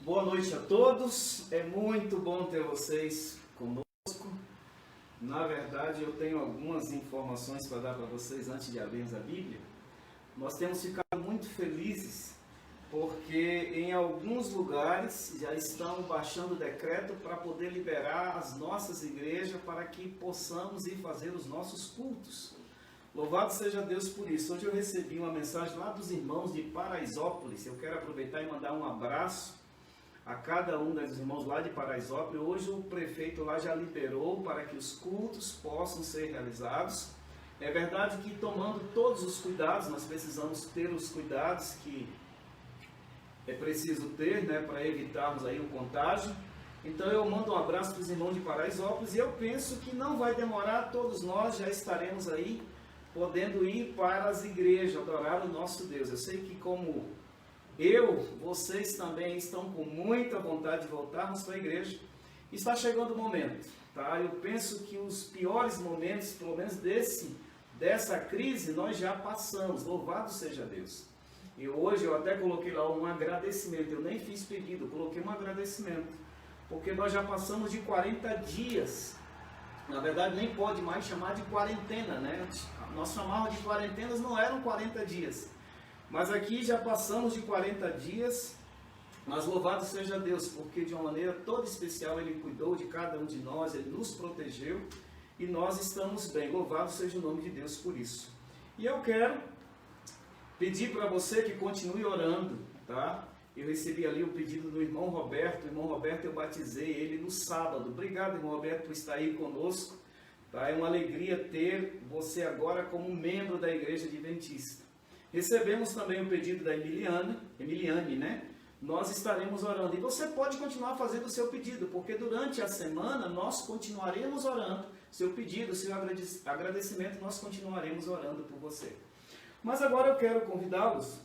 Boa noite a todos, é muito bom ter vocês conosco. Na verdade, eu tenho algumas informações para dar para vocês antes de abrirmos a Bíblia. Nós temos ficado muito felizes porque em alguns lugares já estão baixando decreto para poder liberar as nossas igrejas para que possamos ir fazer os nossos cultos. Louvado seja Deus por isso. Hoje eu recebi uma mensagem lá dos irmãos de Paraisópolis. Eu quero aproveitar e mandar um abraço a cada um dos irmãos lá de Paraisópolis. Hoje o prefeito lá já liberou para que os cultos possam ser realizados. É verdade que tomando todos os cuidados, nós precisamos ter os cuidados que é preciso ter, né, para evitarmos aí o contágio. Então eu mando um abraço para os irmãos de Paraisópolis e eu penso que não vai demorar, todos nós já estaremos aí podendo ir para as igrejas, adorar o nosso Deus. Eu sei que como vocês também estão com muita vontade de voltarmos para a igreja. Está chegando o momento, tá? Eu penso que os piores momentos, pelo menos dessa crise, nós já passamos. Louvado seja Deus. E hoje eu até coloquei lá um agradecimento. Eu nem fiz pedido, coloquei um agradecimento. Porque nós já passamos de 40 dias. Na verdade, nem pode mais chamar de quarentena, né? Nós chamávamos de quarentenas, não eram 40 dias. Mas aqui já passamos de 40 dias, mas louvado seja Deus, porque de uma maneira toda especial Ele cuidou de cada um de nós, Ele nos protegeu e nós estamos bem. Louvado seja o nome de Deus por isso. E eu quero pedir para você que continue orando, tá? Eu recebi ali o pedido do irmão Roberto. O irmão Roberto, eu batizei ele no sábado. Obrigado, irmão Roberto, por estar aí conosco. Tá? É uma alegria ter você agora como membro da Igreja Adventista. Recebemos também o pedido da Emiliane, né? Nós estaremos orando. E você pode continuar fazendo o seu pedido, porque durante a semana nós continuaremos orando. Seu pedido, seu agradecimento, nós continuaremos orando por você. Mas agora eu quero convidá-los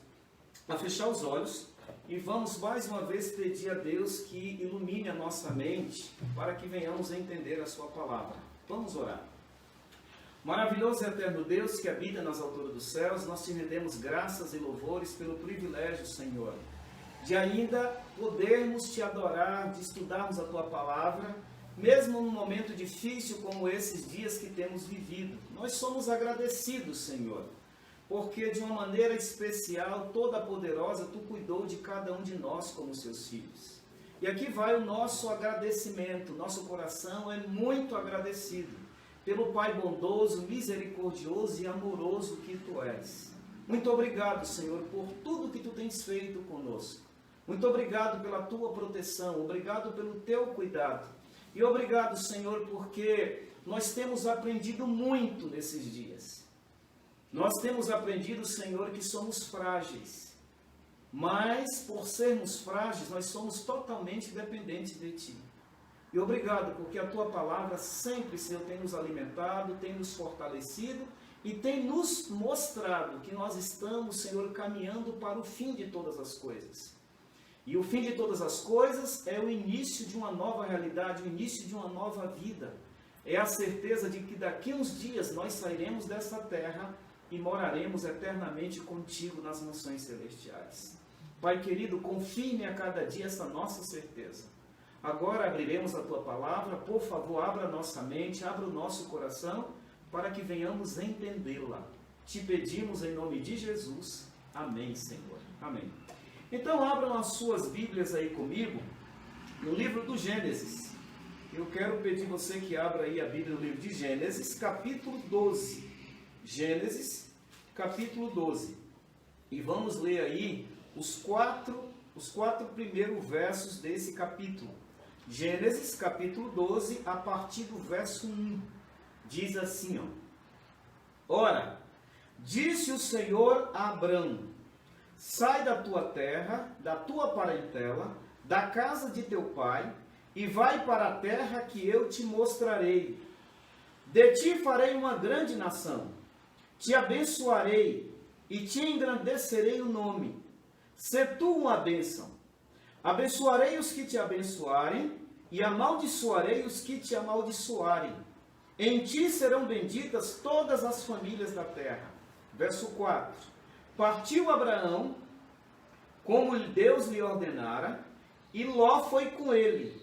a fechar os olhos e vamos mais uma vez pedir a Deus que ilumine a nossa mente para que venhamos a entender a sua palavra. Vamos orar. Maravilhoso e eterno Deus que habita nas alturas dos céus, nós te rendemos graças e louvores pelo privilégio, Senhor, de ainda podermos te adorar, de estudarmos a tua palavra, mesmo num momento difícil como esses dias que temos vivido. Nós somos agradecidos, Senhor, porque de uma maneira especial, toda poderosa, tu cuidou de cada um de nós como seus filhos. E aqui vai o nosso agradecimento, nosso coração é muito agradecido pelo Pai bondoso, misericordioso e amoroso que Tu és. Muito obrigado, Senhor, por tudo que Tu tens feito conosco. Muito obrigado pela Tua proteção, obrigado pelo Teu cuidado. E obrigado, Senhor, porque nós temos aprendido muito nesses dias. Nós temos aprendido, Senhor, que somos frágeis. Mas, por sermos frágeis, nós somos totalmente dependentes de Ti. E obrigado, porque a Tua palavra sempre, Senhor, tem nos alimentado, tem nos fortalecido e tem nos mostrado que nós estamos, Senhor, caminhando para o fim de todas as coisas. E o fim de todas as coisas é o início de uma nova realidade, o início de uma nova vida. É a certeza de que daqui uns dias nós sairemos dessa terra e moraremos eternamente contigo nas mansões celestiais. Pai querido, confirme a cada dia essa nossa certeza. Agora abriremos a Tua palavra, por favor, abra a nossa mente, abra o nosso coração, para que venhamos entendê-la. Te pedimos em nome de Jesus. Amém, Senhor. Amém. Então abram as suas Bíblias aí comigo, no livro do Gênesis. Eu quero pedir você que abra aí a Bíblia no livro de Gênesis, capítulo 12. Gênesis, capítulo 12. E vamos ler aí os quatro primeiros versos desse capítulo. Gênesis, capítulo 12, a partir do verso 1, diz assim, ó: Ora, disse o Senhor a Abrão, sai da tua terra, da tua parentela, da casa de teu pai, e vai para a terra que eu te mostrarei. De ti farei uma grande nação, te abençoarei, e te engrandecerei o nome. Sê tu uma bênção. Abençoarei os que te abençoarem, e amaldiçoarei os que te amaldiçoarem. Em ti serão benditas todas as famílias da terra. Verso 4. Partiu Abraão, como Deus lhe ordenara, e Ló foi com ele.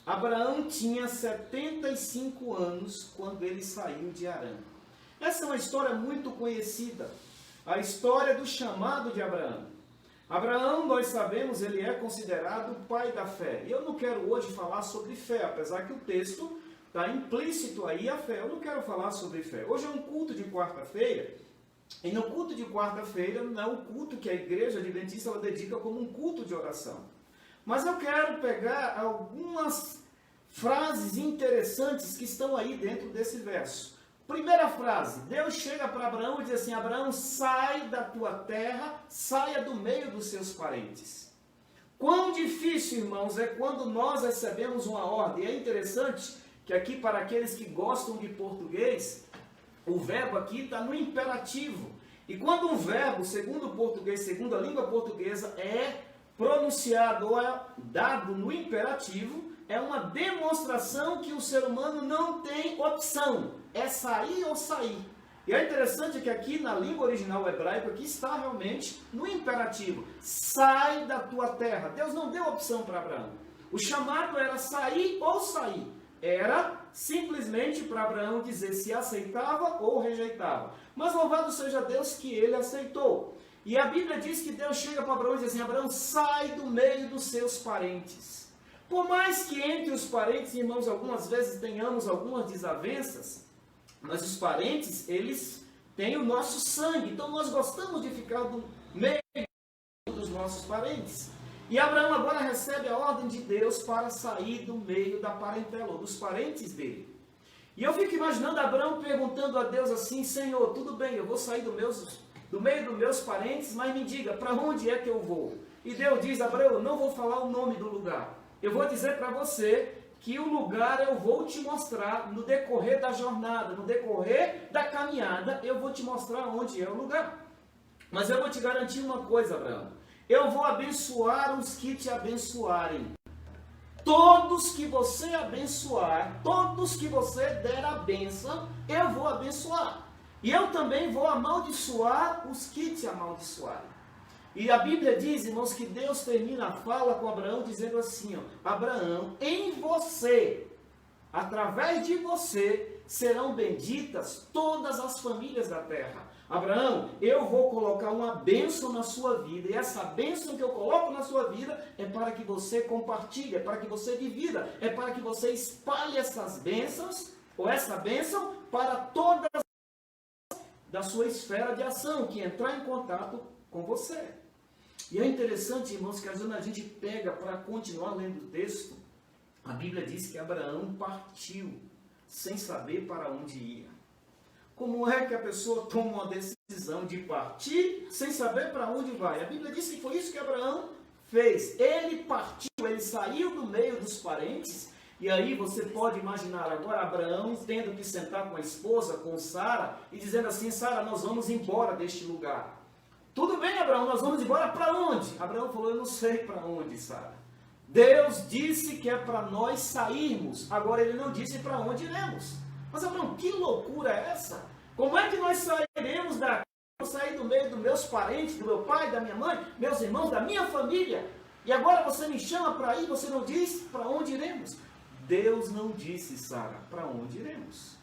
Abraão tinha 75 anos quando ele saiu de Harã. Essa é uma história muito conhecida, a história do chamado de Abraão. Abraão, nós sabemos, ele é considerado o pai da fé. E eu não quero hoje falar sobre fé, apesar que o texto está implícito aí a fé. Eu não quero falar sobre fé. Hoje é um culto de quarta-feira, e no culto de quarta-feira não é o culto que a igreja adventista ela dedica como um culto de oração. Mas eu quero pegar algumas frases interessantes que estão aí dentro desse verso. Primeira frase, Deus chega para Abraão e diz assim: Abraão, sai da tua terra, saia do meio dos seus parentes. Quão difícil, irmãos, é quando nós recebemos uma ordem. É interessante que aqui, para aqueles que gostam de português, o verbo aqui está no imperativo. E quando um verbo, segundo o português, segundo a língua portuguesa, é pronunciado ou é dado no imperativo, é uma demonstração que o ser humano não tem opção. É sair ou sair. E é interessante que aqui na língua original hebraica, aqui está realmente no imperativo. Sai da tua terra. Deus não deu opção para Abraão. O chamado era sair ou sair. Era simplesmente para Abraão dizer se aceitava ou rejeitava. Mas louvado seja Deus que ele aceitou. E a Bíblia diz que Deus chega para Abraão e diz assim: Abraão, sai do meio dos seus parentes. Por mais que entre os parentes, irmãos, algumas vezes tenhamos algumas desavenças, mas os parentes, eles têm o nosso sangue. Então nós gostamos de ficar do meio dos nossos parentes. E Abraão agora recebe a ordem de Deus para sair do meio da parentela, ou dos parentes dele. E eu fico imaginando Abraão perguntando a Deus assim: Senhor, tudo bem, eu vou sair do meio dos meus parentes, mas me diga, para onde é que eu vou? E Deus diz: Abraão, eu não vou falar o nome do lugar. Eu vou dizer para você que o lugar eu vou te mostrar no decorrer da jornada, no decorrer da caminhada, eu vou te mostrar onde é o lugar. Mas eu vou te garantir uma coisa, Abraão: eu vou abençoar os que te abençoarem. Todos que você abençoar, todos que você der a bênção, eu vou abençoar. E eu também vou amaldiçoar os que te amaldiçoarem. E a Bíblia diz, irmãos, que Deus termina a fala com Abraão dizendo assim: ó, Abraão, em você, através de você, serão benditas todas as famílias da terra. Abraão, eu vou colocar uma bênção na sua vida, e essa bênção que eu coloco na sua vida é para que você compartilhe, é para que você divida, é para que você espalhe essas bênçãos, ou essa bênção, para todas da sua esfera de ação, que entrar em contato com você. E é interessante, irmãos, que às vezes a gente pega para continuar lendo o texto, a Bíblia diz que Abraão partiu sem saber para onde ia. Como é que a pessoa toma uma decisão de partir sem saber para onde vai? A Bíblia diz que foi isso que Abraão fez. Ele partiu, ele saiu do meio dos parentes. E aí você pode imaginar agora Abraão tendo que sentar com a esposa, com Sara, e dizendo assim: Sara, nós vamos embora deste lugar. Tudo bem, Abraão, nós vamos embora para onde? Abraão falou: eu não sei para onde, Sara. Deus disse que é para nós sairmos. Agora ele não disse para onde iremos. Mas Abraão, que loucura é essa? Como é que nós sairemos daqui? Eu saí do meio dos meus parentes, do meu pai, da minha mãe, meus irmãos, da minha família. E agora você me chama para ir, você não diz para onde iremos. Deus não disse, Sara, para onde iremos.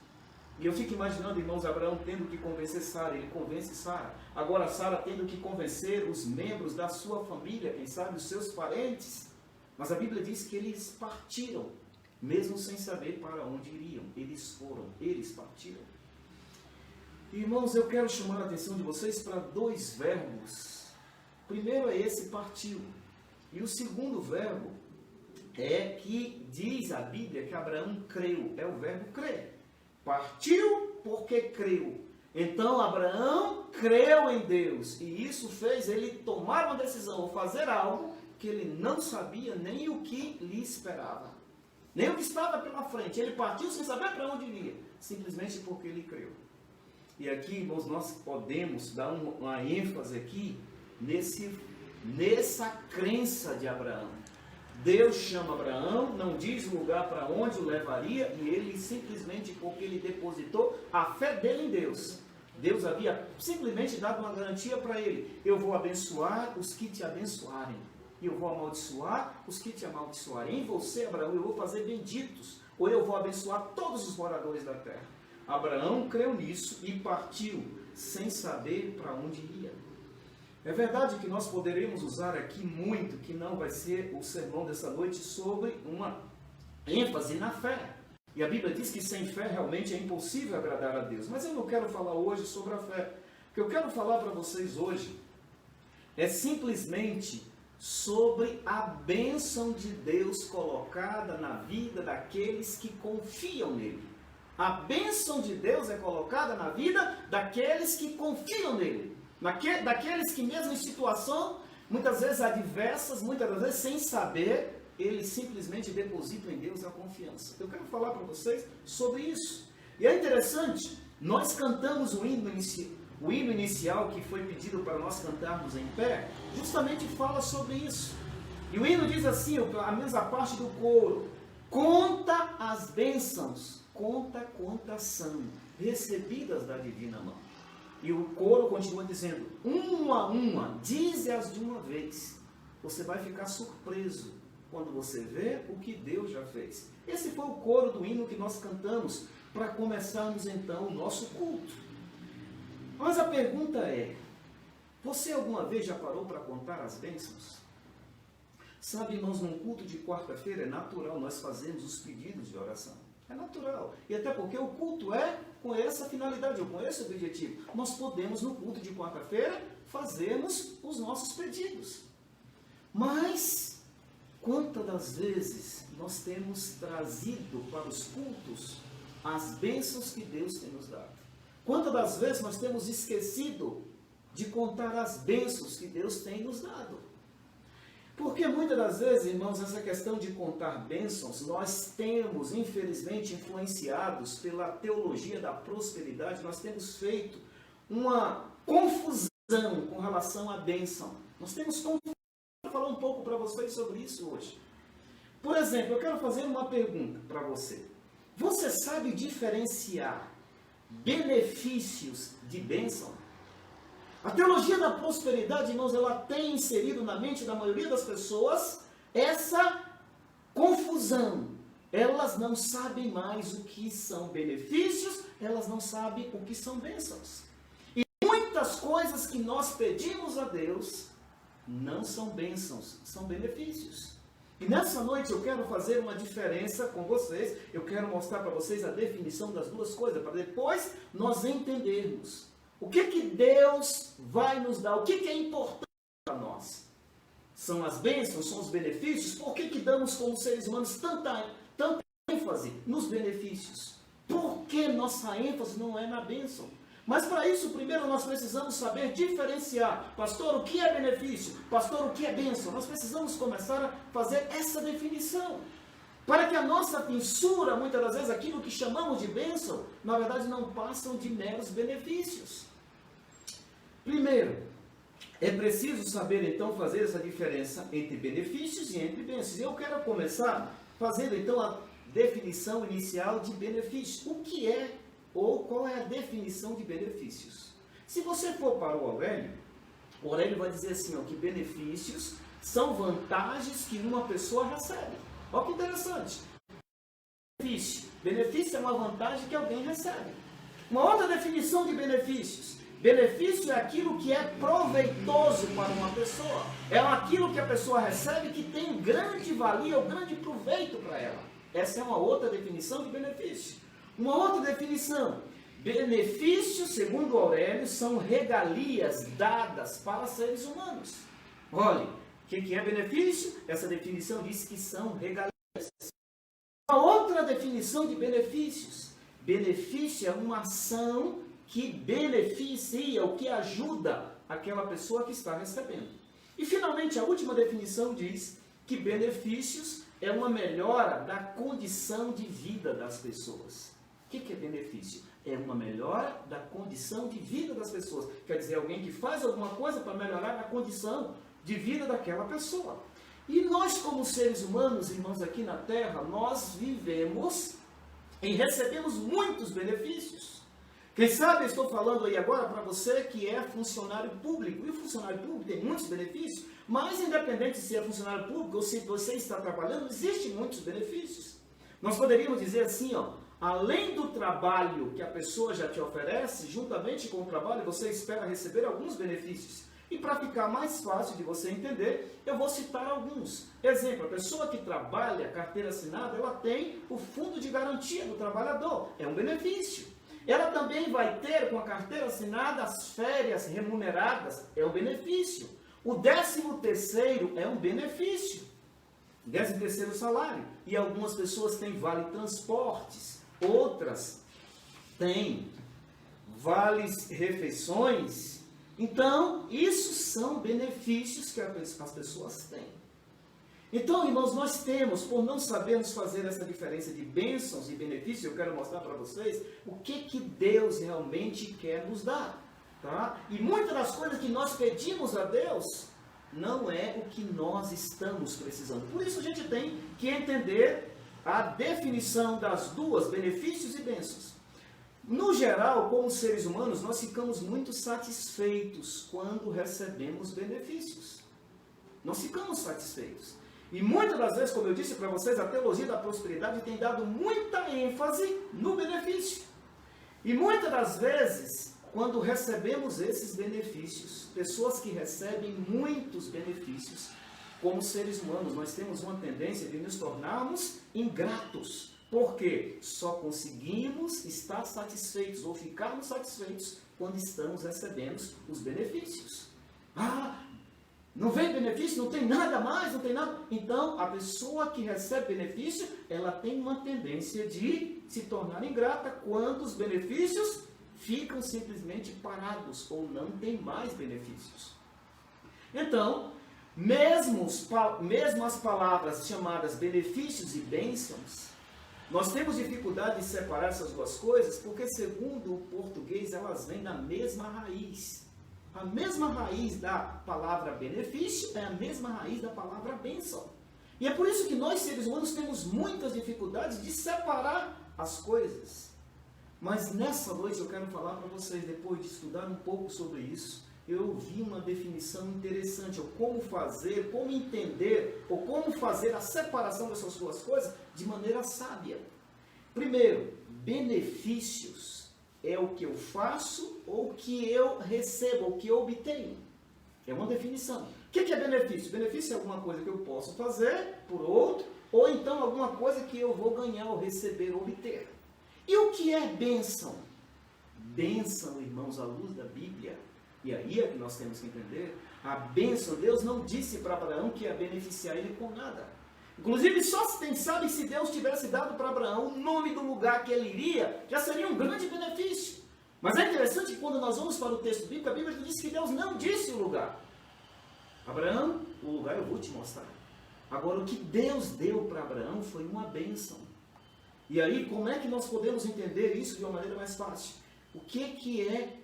E eu fico imaginando, irmãos, Abraão tendo que convencer Sara, ele convence Sara. Agora Sara tendo que convencer os membros da sua família, quem sabe os seus parentes. Mas a Bíblia diz que eles partiram, mesmo sem saber para onde iriam. Eles foram, eles partiram. Irmãos, eu quero chamar a atenção de vocês para dois verbos. O primeiro é esse, partiu. E o segundo verbo é que diz a Bíblia que Abraão creu. É o verbo crer. Partiu porque creu. Então Abraão creu em Deus. E isso fez ele tomar uma decisão ou fazer algo que ele não sabia nem o que lhe esperava. Nem o que estava pela frente. Ele partiu sem saber para onde iria. Simplesmente porque ele creu. E aqui, irmãos, nós podemos dar uma ênfase aqui nessa crença de Abraão. Deus chama Abraão, não diz o lugar para onde o levaria, e ele simplesmente, porque ele depositou a fé dele em Deus. Deus havia simplesmente dado uma garantia para ele: eu vou abençoar os que te abençoarem. e eu vou amaldiçoar os que te amaldiçoarem. Em você, Abraão, eu vou fazer benditos, ou eu vou abençoar todos os moradores da terra. Abraão creu nisso e partiu, sem saber para onde ia. É verdade que nós poderemos usar aqui muito, que não vai ser o sermão dessa noite, sobre uma ênfase na fé. E a Bíblia diz que sem fé realmente é impossível agradar a Deus. Mas eu não quero falar hoje sobre a fé. O que eu quero falar para vocês hoje é simplesmente sobre a bênção de Deus colocada na vida daqueles que confiam nele. A bênção de Deus é colocada na vida daqueles que confiam nele. Daqueles que mesmo em situação, muitas vezes adversas, muitas das vezes sem saber, eles simplesmente depositam em Deus a confiança. Eu quero falar para vocês sobre isso. E é interessante, nós cantamos o hino inicial que foi pedido para nós cantarmos em pé, justamente fala sobre isso. E o hino diz assim, a mesma parte do coro: conta as bênçãos, conta quantas são recebidas da divina mão. E o coro continua dizendo, uma a uma, dize-as de uma vez. Você vai ficar surpreso quando você vê o que Deus já fez. Esse foi o coro do hino que nós cantamos para começarmos então o nosso culto. Mas a pergunta é, você alguma vez já parou para contar as bênçãos? Sabe, irmãos, num culto de quarta-feira é natural nós fazermos os pedidos de oração. É natural. E até porque o culto é com essa finalidade, ou com esse objetivo. Nós podemos, no culto de quarta-feira, fazermos os nossos pedidos. Mas, quantas das vezes nós temos trazido para os cultos as bênçãos que Deus tem nos dado? Quantas das vezes nós temos esquecido de contar as bênçãos que Deus tem nos dado? Porque muitas das vezes, irmãos, essa questão de contar bênçãos, nós temos, infelizmente, influenciados pela teologia da prosperidade, nós temos feito uma confusão com relação à bênção. Nós temos confusão. Eu vou falar um pouco para vocês sobre isso hoje. Por exemplo, eu quero fazer uma pergunta para você. Você sabe diferenciar benefícios de bênção? A teologia da prosperidade, irmãos, ela tem inserido na mente da maioria das pessoas essa confusão. Elas não sabem mais o que são benefícios, elas não sabem o que são bênçãos. E muitas coisas que nós pedimos a Deus não são bênçãos, são benefícios. E nessa noite eu quero fazer uma diferença com vocês, eu quero mostrar para vocês a definição das duas coisas, para depois nós entendermos o que Deus vai nos dar, o que é importante para nós. São as bênçãos, são os benefícios. Por que damos como seres humanos tanta ênfase nos benefícios? Porque nossa ênfase não é na bênção. Mas para isso, primeiro nós precisamos saber diferenciar. Pastor, o que é benefício? Pastor, o que é bênção? Nós precisamos começar a fazer essa definição. Para que a nossa fissura, muitas das vezes, aquilo que chamamos de bênção, na verdade não passam de meros benefícios. Primeiro, é preciso saber então fazer essa diferença entre benefícios e entre bênçãos. Eu quero começar fazendo então a definição inicial de benefícios. O que é ou qual é a definição de benefícios? Se você for para o Aurélio vai dizer assim, ó, que benefícios são vantagens que uma pessoa recebe. Olha que interessante. Benefício é uma vantagem que alguém recebe. Uma outra definição de benefícios. Benefício é aquilo que é proveitoso para uma pessoa. É aquilo que a pessoa recebe que tem grande valia ou grande proveito para ela. Essa é uma outra definição de benefício. Uma outra definição. Benefícios, segundo Aurélio, são regalias dadas para seres humanos. Olhe, o que é benefício? Essa definição diz que são regalias. Uma outra definição de benefícios. Benefício é uma ação que beneficia ou que ajuda aquela pessoa que está recebendo. E finalmente a última definição diz que benefícios é uma melhora da condição de vida das pessoas. O que é benefício? É uma melhora da condição de vida das pessoas. Quer dizer, alguém que faz alguma coisa para melhorar a condição de vida daquela pessoa. E nós, como seres humanos, irmãos, aqui na Terra, nós vivemos e recebemos muitos benefícios. Quem sabe eu estou falando aí agora para você que é funcionário público. E o funcionário público tem muitos benefícios, mas independente se é funcionário público ou se você está trabalhando, existem muitos benefícios. Nós poderíamos dizer assim, ó, além do trabalho que a pessoa já te oferece, juntamente com o trabalho você espera receber alguns benefícios. E para ficar mais fácil de você entender, eu vou citar alguns. Exemplo, a pessoa que trabalha, carteira assinada, ela tem o fundo de garantia do trabalhador. É um benefício. Ela também vai ter, com a carteira assinada, as férias remuneradas. É um benefício. O 13º é um benefício. 13º salário. E algumas pessoas têm vale transportes. Outras têm vales refeições. Então, isso são benefícios que as pessoas têm. Então, irmãos, nós temos, por não sabermos fazer essa diferença de bênçãos e benefícios, eu quero mostrar para vocês o que Deus realmente quer nos dar. Tá? E muitas das coisas que nós pedimos a Deus não é o que nós estamos precisando. Por isso a gente tem que entender a definição das duas, benefícios e bênçãos. No geral, como seres humanos, nós ficamos muito satisfeitos quando recebemos benefícios. Nós ficamos satisfeitos. E muitas das vezes, como eu disse para vocês, a teologia da prosperidade tem dado muita ênfase no benefício. E muitas das vezes, quando recebemos esses benefícios, pessoas que recebem muitos benefícios, como seres humanos, nós temos uma tendência de nos tornarmos ingratos. Porque só conseguimos estar satisfeitos ou ficarmos satisfeitos quando estamos recebendo os benefícios. Não vem benefício, não tem nada mais, não tem nada. Então, a pessoa que recebe benefício, ela tem uma tendência de se tornar ingrata quando os benefícios ficam simplesmente parados ou não tem mais benefícios. Então, mesmo as palavras chamadas benefícios e bênçãos, nós temos dificuldade de separar essas duas coisas porque, segundo o português, elas vêm da mesma raiz. A mesma raiz da palavra benefício é a mesma raiz da palavra bênção. E é por isso que nós, seres humanos, temos muitas dificuldades de separar as coisas. Mas nessa noite eu quero falar para vocês, depois de estudar um pouco sobre isso, eu vi uma definição interessante, ou como fazer, como entender, ou como fazer a separação dessas duas coisas de maneira sábia. Primeiro, benefícios é o que eu faço ou o que eu recebo, o que eu obtenho. É uma definição. O que é benefício? Benefício é alguma coisa que eu posso fazer por outro, ou então alguma coisa que eu vou ganhar, ou receber, ou obter. E o que é bênção? Bênção, irmãos, à luz da Bíblia, e aí é que nós temos que entender, a bênção, Deus não disse para Abraão que ia beneficiar ele com nada. Inclusive, só se tem sabe se Deus tivesse dado para Abraão o nome do lugar que ele iria, já seria um grande benefício. Mas é interessante que quando nós vamos para o texto bíblico, a Bíblia diz que Deus não disse o lugar. Abraão, o lugar eu vou te mostrar. Agora, o que Deus deu para Abraão foi uma bênção. E aí, como é que nós podemos entender isso de uma maneira mais fácil? O que é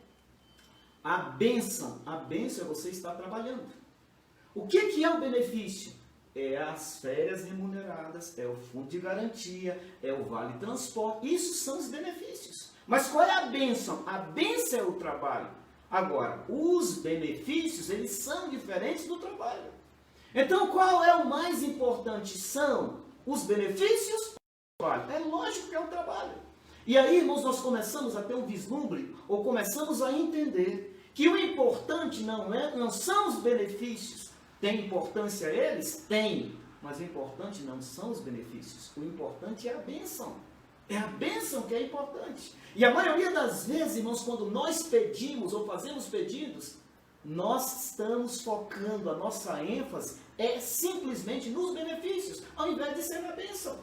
a bênção? A bênção é você estar trabalhando. O que é o benefício? É as férias remuneradas, é o fundo de garantia, é o vale transporte. Isso são os benefícios. Mas qual é a bênção? A bênção é o trabalho. Agora, os benefícios, eles são diferentes do trabalho. Então, qual é o mais importante? São os benefícios ou o trabalho? É lógico que é o trabalho. E aí, irmãos, nós começamos a ter um vislumbre, ou começamos a entender que o importante não são os benefícios. Tem importância eles? Tem. Mas o importante não são os benefícios. O importante é a bênção. É a bênção que é importante. E a maioria das vezes, irmãos, quando nós pedimos ou fazemos pedidos, nós estamos focando, a nossa ênfase é simplesmente nos benefícios, ao invés de ser na bênção.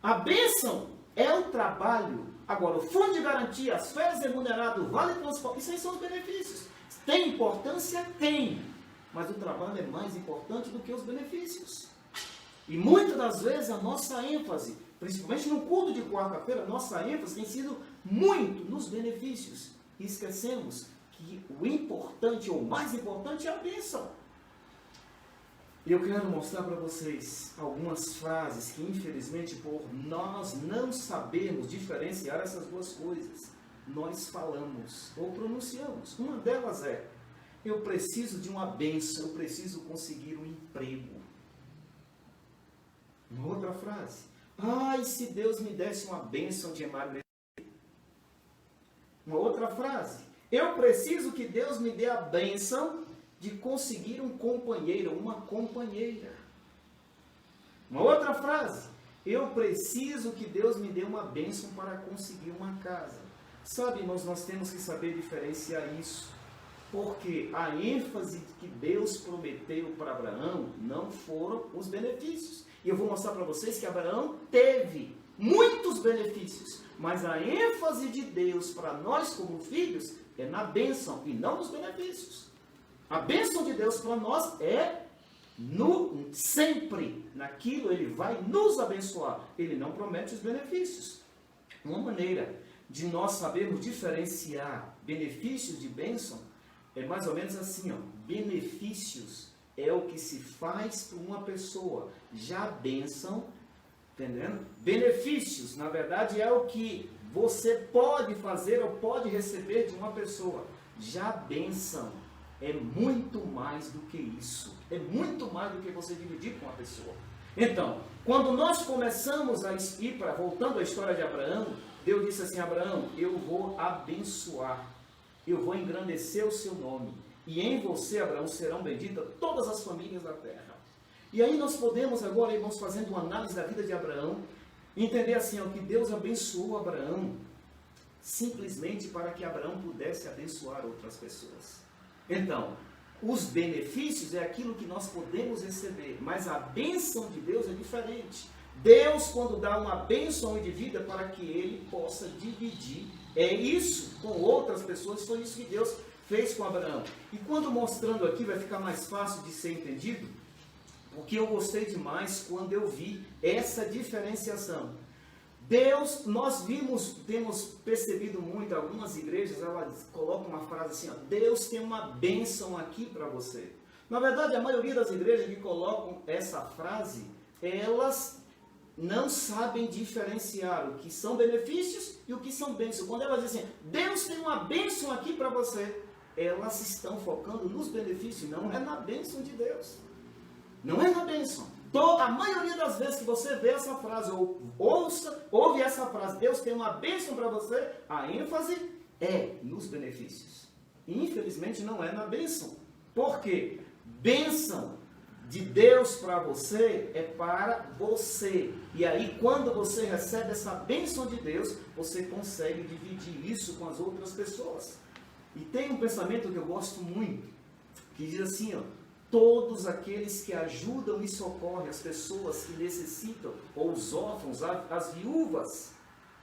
A bênção é o trabalho. Agora, o fundo de garantia, as férias remuneradas, o vale transporte, isso aí são os benefícios. Tem importância? Tem. Mas o trabalho é mais importante do que os benefícios. E muitas das vezes a nossa ênfase, principalmente no culto de quarta-feira, a nossa ênfase tem sido muito nos benefícios. E esquecemos que o importante, ou o mais importante, é a bênção. E eu quero mostrar para vocês algumas frases que, infelizmente, por nós não sabermos diferenciar essas duas coisas, nós falamos ou pronunciamos. Uma delas é: eu preciso de uma bênção, eu preciso conseguir um emprego. Uma outra frase: ai, se Deus me desse uma bênção de emagrecer. Uma outra frase: eu preciso que Deus me dê a bênção de conseguir um companheiro, uma companheira. Uma outra frase: eu preciso que Deus me dê uma bênção para conseguir uma casa. Sabe, irmãos, nós temos que saber diferenciar isso. Porque a ênfase que Deus prometeu para Abraão não foram os benefícios. E eu vou mostrar para vocês que Abraão teve muitos benefícios. Mas a ênfase de Deus para nós como filhos é na bênção e não nos benefícios. A bênção de Deus para nós é sempre naquilo Ele vai nos abençoar. Ele não promete os benefícios. Uma maneira de nós sabermos diferenciar benefícios de bênção é mais ou menos assim, ó. Benefícios é o que se faz para uma pessoa. Já bênção, entendendo? Benefícios, na verdade, é o que você pode fazer ou pode receber de uma pessoa. Já bênção é muito mais do que isso. É muito mais do que você dividir com uma pessoa. Então, quando nós começamos a ir para, voltando à história de Abraão, Deus disse assim: Abraão, eu vou abençoar, eu vou engrandecer o seu nome, e em você, Abraão, serão benditas todas as famílias da terra. E aí nós podemos agora, irmãos, fazendo uma análise da vida de Abraão, entender assim, ó, que Deus abençoou Abraão simplesmente para que Abraão pudesse abençoar outras pessoas. Então, os benefícios é aquilo que nós podemos receber, mas a bênção de Deus é diferente. Deus, quando dá uma bênção ao indivíduo, é para que ele possa dividir. É isso com outras pessoas, foi isso que Deus fez com Abraão. E quando mostrando aqui, vai ficar mais fácil de ser entendido, porque eu gostei demais quando eu vi essa diferenciação. Deus, nós temos percebido muito, algumas igrejas, elas colocam uma frase assim, ó, Deus tem uma bênção aqui para você. Na verdade, a maioria das igrejas que colocam essa frase, elas não sabem diferenciar o que são benefícios e o que são bênçãos. Quando elas dizem, Deus tem uma bênção aqui para você, elas estão focando nos benefícios, não é na bênção de Deus. Não é na bênção. A maioria das vezes que você vê essa frase, ou ouve essa frase, Deus tem uma bênção para você, a ênfase é nos benefícios. Infelizmente não é na bênção. Por quê? Bênção de Deus para você é para você. E aí quando você recebe essa bênção de Deus, você consegue dividir isso com as outras pessoas. E tem um pensamento que eu gosto muito, que diz assim, ó, todos aqueles que ajudam e socorrem as pessoas que necessitam, ou os órfãos, as viúvas,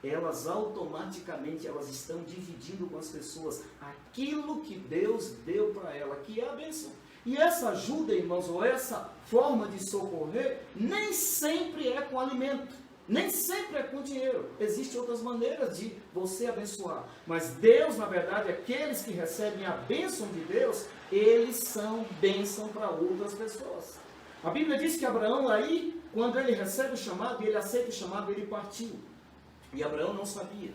elas automaticamente elas estão dividindo com as pessoas aquilo que Deus deu para ela, que é a bênção. E essa ajuda, irmãos, ou essa forma de socorrer, nem sempre é com alimento, nem sempre é com dinheiro. Existem outras maneiras de você abençoar. Mas Deus, na verdade, aqueles que recebem a bênção de Deus, eles são bênção para outras pessoas. A Bíblia diz que Abraão aí, quando ele recebe o chamado, ele aceita o chamado, ele partiu. E Abraão não sabia.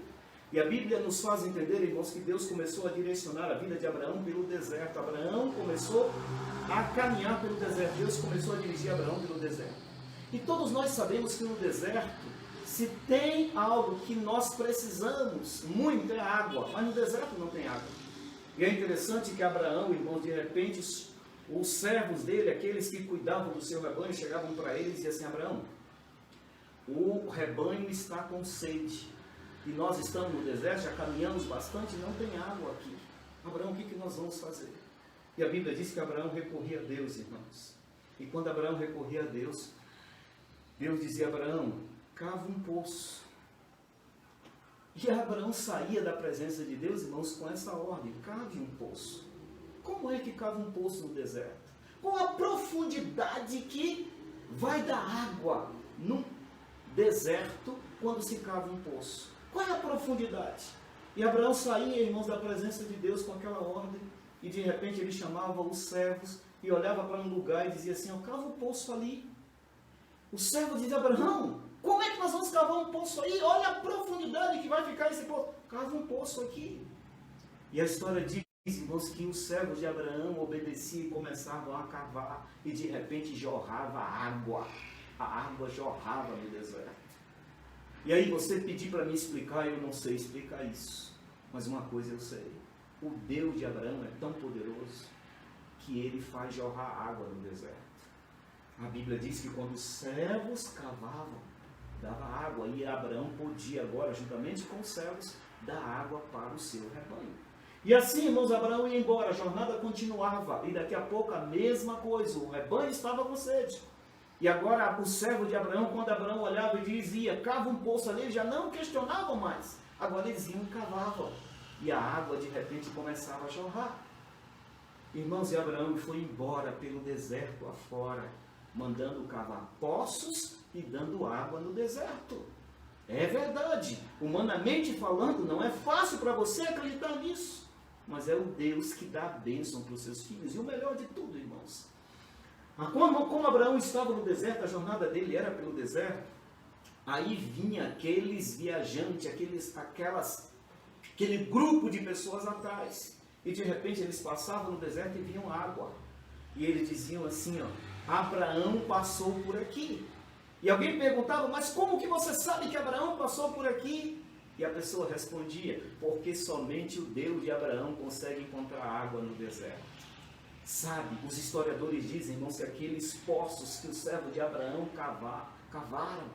E a Bíblia nos faz entender, irmãos, que Deus começou a direcionar a vida de Abraão pelo deserto. Abraão começou a caminhar pelo deserto. Deus começou a dirigir Abraão pelo deserto. E todos nós sabemos que no deserto, se tem algo que nós precisamos muito, é água. Mas no deserto não tem água. E é interessante que Abraão, irmãos, de repente, os servos dele, aqueles que cuidavam do seu rebanho, chegavam para ele e diziam assim, Abraão, o rebanho está com sede. E nós estamos no deserto, já caminhamos bastante, não tem água aqui. Abraão, o que nós vamos fazer? E a Bíblia diz que Abraão recorria a Deus, irmãos. E quando Abraão recorria a Deus, Deus dizia a Abraão, cava um poço. E Abraão saía da presença de Deus, irmãos, com essa ordem, cave um poço. Como é que cava um poço no deserto? Qual a profundidade que vai dar água no deserto quando se cava um poço? Qual é a profundidade? E Abraão saía, irmãos, da presença de Deus com aquela ordem, e de repente ele chamava os servos e olhava para um lugar e dizia assim, cava um poço ali. O servo dizia, Abraão, como é que nós vamos cavar um poço aí? Olha a profundidade que vai ficar esse poço. cava um poço aqui. E a história diz, irmãos, que os servos de Abraão obedeciam e começavam a cavar, e de repente jorrava água. A água jorrava no deserto. E aí você pedir para me explicar, eu não sei explicar isso. Mas uma coisa eu sei. O Deus de Abraão é tão poderoso que ele faz jorrar água no deserto. A Bíblia diz que quando os servos cavavam, dava água. E Abraão podia agora, juntamente com os servos, dar água para o seu rebanho. E assim, irmãos, Abraão ia embora, a jornada continuava. E daqui a pouco a mesma coisa, o rebanho estava com sede. E agora o servo de Abraão, quando Abraão olhava e dizia, cava um poço ali, já não questionavam mais. Agora eles iam e cavavam. E a água de repente começava a jorrar. Irmãos, e Abraão foi embora pelo deserto afora, mandando cavar poços e dando água no deserto. É verdade, humanamente falando, não é fácil para você acreditar nisso. Mas é o Deus que dá a bênção para os seus filhos. E o melhor de tudo, irmãos, como Abraão estava no deserto, a jornada dele era pelo deserto, aí vinha aqueles viajantes, aquele grupo de pessoas atrás. E de repente eles passavam no deserto e viam água. E eles diziam assim, ó, Abraão passou por aqui. E alguém perguntava, mas como que você sabe que Abraão passou por aqui? E a pessoa respondia, porque somente o Deus de Abraão consegue encontrar água no deserto. Sabe, os historiadores dizem, irmãos, que aqueles poços que o servo de Abraão cavaram,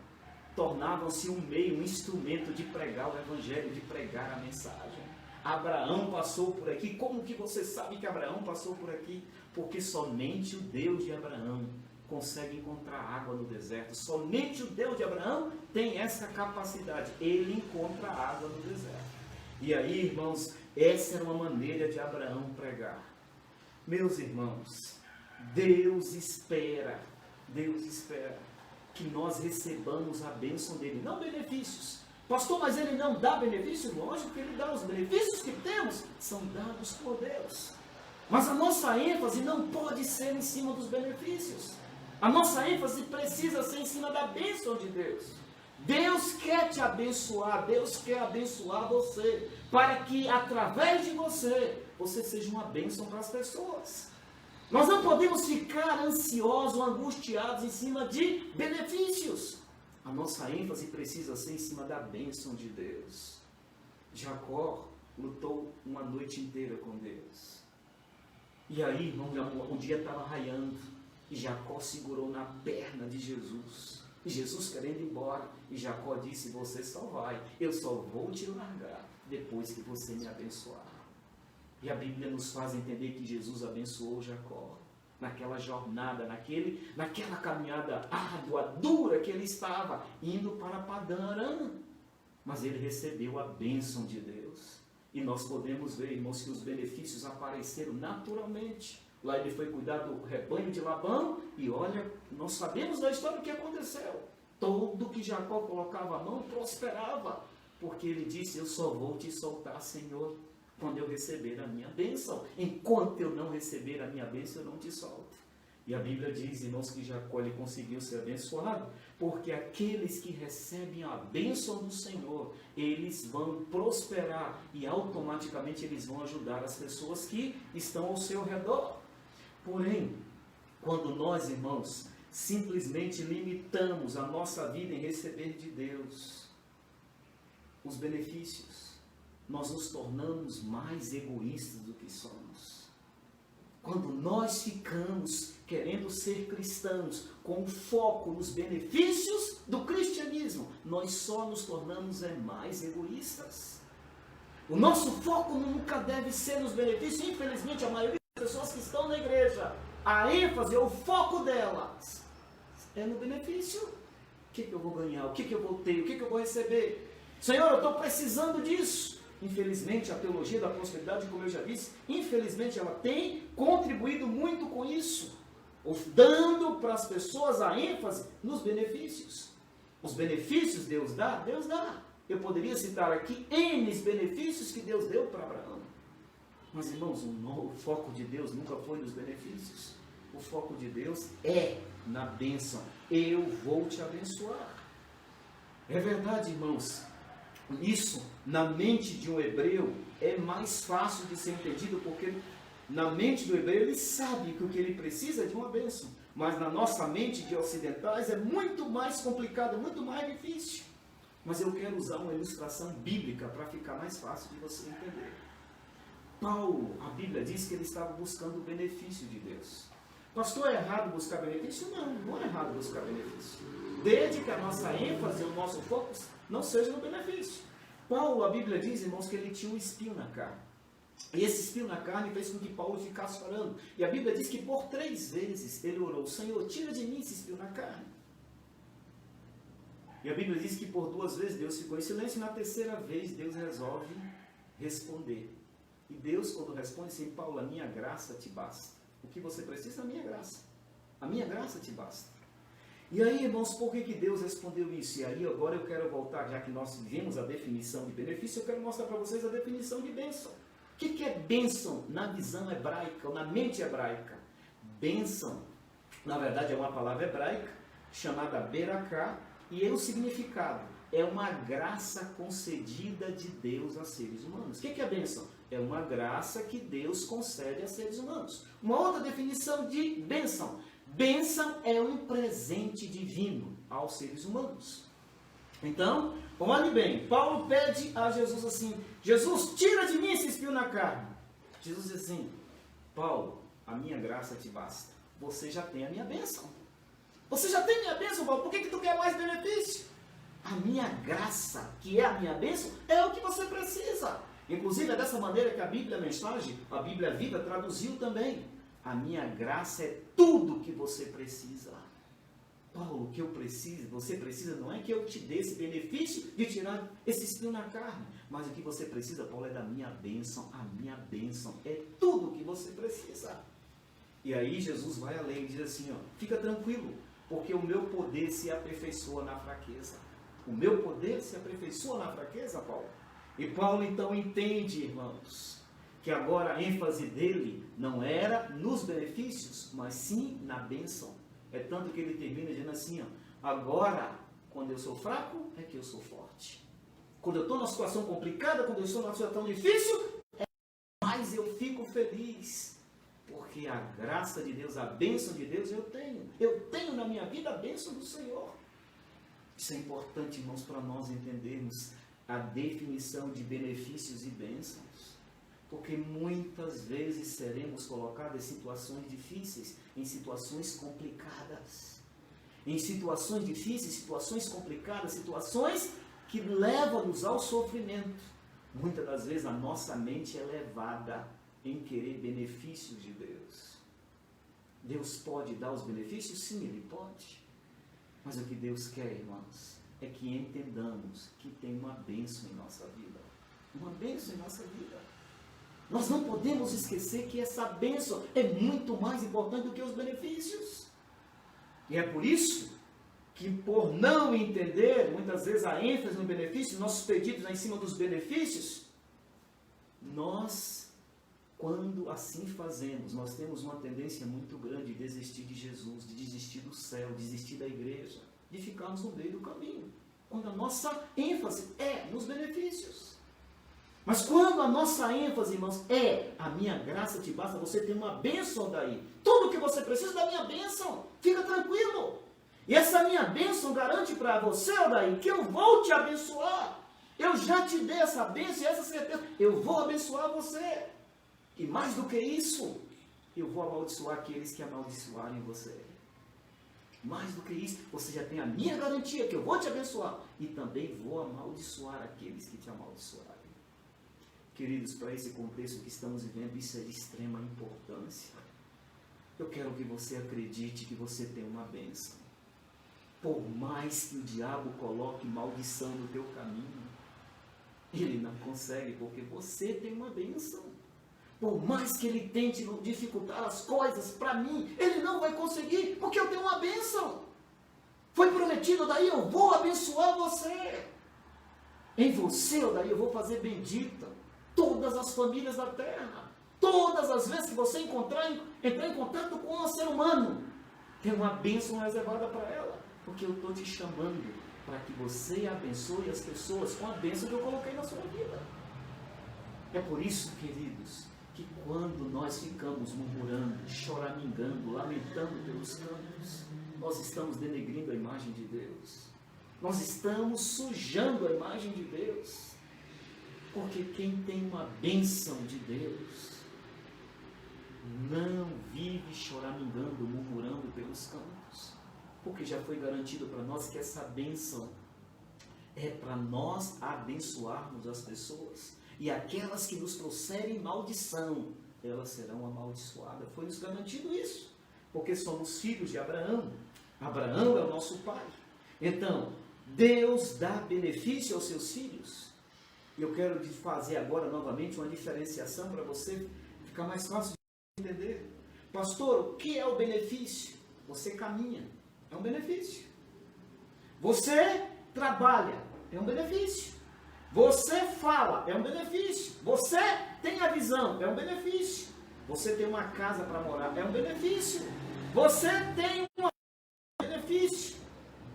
tornavam-se um meio, um instrumento de pregar o evangelho, de pregar a mensagem. Abraão passou por aqui. Como que você sabe que Abraão passou por aqui? Porque somente o Deus de Abraão consegue encontrar água no deserto. Somente o Deus de Abraão tem essa capacidade. Ele encontra água no deserto. E aí, irmãos, essa era uma maneira de Abraão pregar. Meus irmãos, Deus espera que nós recebamos a bênção dele, não benefícios. Pastor, mas ele não dá benefícios? Lógico que ele dá. Os benefícios que temos são dados por Deus. Mas a nossa ênfase não pode ser em cima dos benefícios. A nossa ênfase precisa ser em cima da bênção de Deus. Deus quer te abençoar, Deus quer abençoar você, para que através de você, você seja uma bênção para as pessoas. Nós não podemos ficar ansiosos, angustiados em cima de benefícios. A nossa ênfase precisa ser em cima da bênção de Deus. Jacó lutou uma noite inteira com Deus. E aí, irmão, o dia estava raiando. E Jacó segurou na perna de Jesus. E Jesus querendo ir embora. E Jacó disse, você só vai. Eu só vou te largar depois que você me abençoar. E a Bíblia nos faz entender que Jesus abençoou Jacó. Naquela jornada, naquela caminhada árdua, dura que ele estava, indo para Padã Arã. Mas ele recebeu a bênção de Deus. E nós podemos ver, irmãos, que os benefícios apareceram naturalmente. Lá ele foi cuidar do rebanho de Labão, e olha, nós sabemos da história o que aconteceu. Todo que Jacó colocava a mão prosperava, porque ele disse, eu só vou te soltar, Senhor, quando eu receber a minha bênção. Enquanto eu não receber a minha bênção, eu não te solto. E a Bíblia diz, irmãos, que Jacó ele conseguiu ser abençoado, porque aqueles que recebem a bênção do Senhor, eles vão prosperar e automaticamente eles vão ajudar as pessoas que estão ao seu redor. Porém, quando nós, irmãos, simplesmente limitamos a nossa vida em receber de Deus os benefícios, nós nos tornamos mais egoístas do que somos. Quando nós ficamos querendo ser cristãos com foco nos benefícios do cristianismo, nós só nos tornamos mais egoístas. O nosso foco nunca deve ser nos benefícios. Infelizmente, a maioria das pessoas que estão na igreja, a ênfase, o foco delas é no benefício. O que eu vou ganhar? O que eu vou ter? O que eu vou receber? Senhor, eu estou precisando disso. Infelizmente, a teologia da prosperidade, como eu já disse, infelizmente ela tem contribuído muito com isso, dando para as pessoas a ênfase nos benefícios. Os benefícios Deus dá, Deus dá. Eu poderia citar aqui N benefícios que Deus deu para Abraão. Mas, irmãos, o foco de Deus nunca foi nos benefícios. O foco de Deus é na bênção. Eu vou te abençoar. É verdade, irmãos. Isso, na mente de um hebreu, é mais fácil de ser entendido, porque na mente do hebreu ele sabe que o que ele precisa é de uma bênção. Mas na nossa mente de ocidentais é muito mais complicado, muito mais difícil. Mas eu quero usar uma ilustração bíblica para ficar mais fácil de você entender. Paulo, a Bíblia diz que ele estava buscando o benefício de Deus. Pastor, é errado buscar benefício? Não, não é errado buscar benefício. Desde que a nossa ênfase, o nosso foco não seja no benefício. Paulo, a Bíblia diz, irmãos, que ele tinha um espinho na carne. E esse espinho na carne fez com que Paulo ficasse orando. E a Bíblia diz que por 3 vezes ele orou: Senhor, tira de mim esse espinho na carne. E a Bíblia diz que por 2 vezes Deus ficou em silêncio, e na 3ª vez Deus resolve responder. E Deus, quando responde assim: Paulo, a minha graça te basta. O que você precisa é a minha graça. A minha graça te basta. E aí, irmãos, por que Deus respondeu isso? E aí, agora eu quero voltar, já que nós vimos a definição de benefício, eu quero mostrar para vocês a definição de bênção. O que é bênção na visão hebraica, ou na mente hebraica? Bênção, na verdade, é uma palavra hebraica, chamada beraká, e o significado é uma graça concedida de Deus a seres humanos. O que é bênção? É uma graça que Deus concede a seres humanos. Uma outra definição de bênção: bênção é um presente divino aos seres humanos. Então, olhe bem, Paulo pede a Jesus assim: Jesus, tira de mim esse espinho na carne. Jesus diz assim: Paulo, a minha graça te basta. Você já tem a minha bênção. Você já tem a minha bênção, Paulo. Por que tu quer mais benefício? A minha graça, que é a minha bênção, é o que você precisa. Inclusive, é dessa maneira que a Bíblia Mensagem, a Bíblia Viva, traduziu também. A minha graça é tudo que você precisa. Paulo, o que eu preciso, você precisa, não é que eu te dê esse benefício de tirar esse espinho na carne. Mas o que você precisa, Paulo, é da minha bênção. A minha bênção é tudo que você precisa. E aí Jesus vai além e diz assim, ó: fica tranquilo, porque o meu poder se aperfeiçoa na fraqueza. O meu poder se aperfeiçoa na fraqueza, Paulo. E Paulo então entende, irmãos, que agora a ênfase dele não era nos benefícios, mas sim na bênção. É tanto que ele termina dizendo assim, ó: agora, quando eu sou fraco, é que eu sou forte. Quando eu estou numa situação complicada, quando eu estou numa situação difícil, mais eu fico feliz. Porque a graça de Deus, a bênção de Deus eu tenho. Eu tenho na minha vida a bênção do Senhor. Isso é importante, irmãos, para nós entendermos a definição de benefícios e bênçãos. Porque muitas vezes seremos colocados em situações difíceis, em situações complicadas. Em situações difíceis, situações complicadas, situações que levam-nos ao sofrimento. Muitas das vezes a nossa mente é levada em querer benefícios de Deus. Deus pode dar os benefícios? Sim, Ele pode. Mas o que Deus quer, irmãos, é que entendamos que tem uma bênção em nossa vida. Uma bênção em nossa vida. Nós não podemos esquecer que essa bênção é muito mais importante do que os benefícios. E é por isso que, por não entender, muitas vezes, a ênfase no benefício, nossos pedidos em cima dos benefícios, nós, quando assim fazemos, nós temos uma tendência muito grande de desistir de Jesus, de desistir do céu, de desistir da igreja, de ficarmos no meio do caminho, quando a nossa ênfase é nos benefícios. Mas quando a nossa ênfase, irmãos, é a minha graça te basta, você tem uma bênção daí. Tudo o que você precisa da minha bênção, fica tranquilo. E essa minha bênção garante para você, daí, que eu vou te abençoar. Eu já te dei essa bênção e essa certeza, eu vou abençoar você. E mais do que isso, eu vou amaldiçoar aqueles que amaldiçoarem você. Mais do que isso, você já tem a minha garantia que eu vou te abençoar. E também vou amaldiçoar aqueles que te amaldiçoarem. Queridos, para esse contexto que estamos vivendo, isso é de extrema importância. Eu quero que você acredite que você tem uma bênção. Por mais que o diabo coloque maldição no teu caminho, ele não consegue, porque você tem uma bênção. Por mais que ele tente dificultar as coisas para mim, ele não vai conseguir, porque eu tenho uma bênção. Foi prometido, daí eu vou abençoar você. Em você, daí eu vou fazer bendita todas as famílias da terra. Todas as vezes que você entrar em contato com um ser humano, tem uma bênção reservada para ela, porque eu estou te chamando para que você abençoe as pessoas com a bênção que eu coloquei na sua vida. É por isso, queridos, que quando nós ficamos murmurando, choramingando, lamentando pelos cantos, nós estamos denegrindo a imagem de Deus. Nós estamos sujando a imagem de Deus. Porque quem tem uma bênção de Deus não vive choramingando, murmurando pelos cantos. Porque já foi garantido para nós que essa bênção é para nós abençoarmos as pessoas. E aquelas que nos trouxerem maldição, elas serão amaldiçoadas. Foi nos garantido isso. Porque somos filhos de Abraão. Abraão é o nosso pai. Então, Deus dá benefício aos seus filhos. E eu quero fazer agora novamente uma diferenciação para você ficar mais fácil de entender. Pastor, o que é o benefício? Você caminha, é um benefício. Você trabalha, é um benefício. Você fala, é um benefício. Você tem a visão, é um benefício. Você tem uma casa para morar, é um benefício. Você tem um benefício.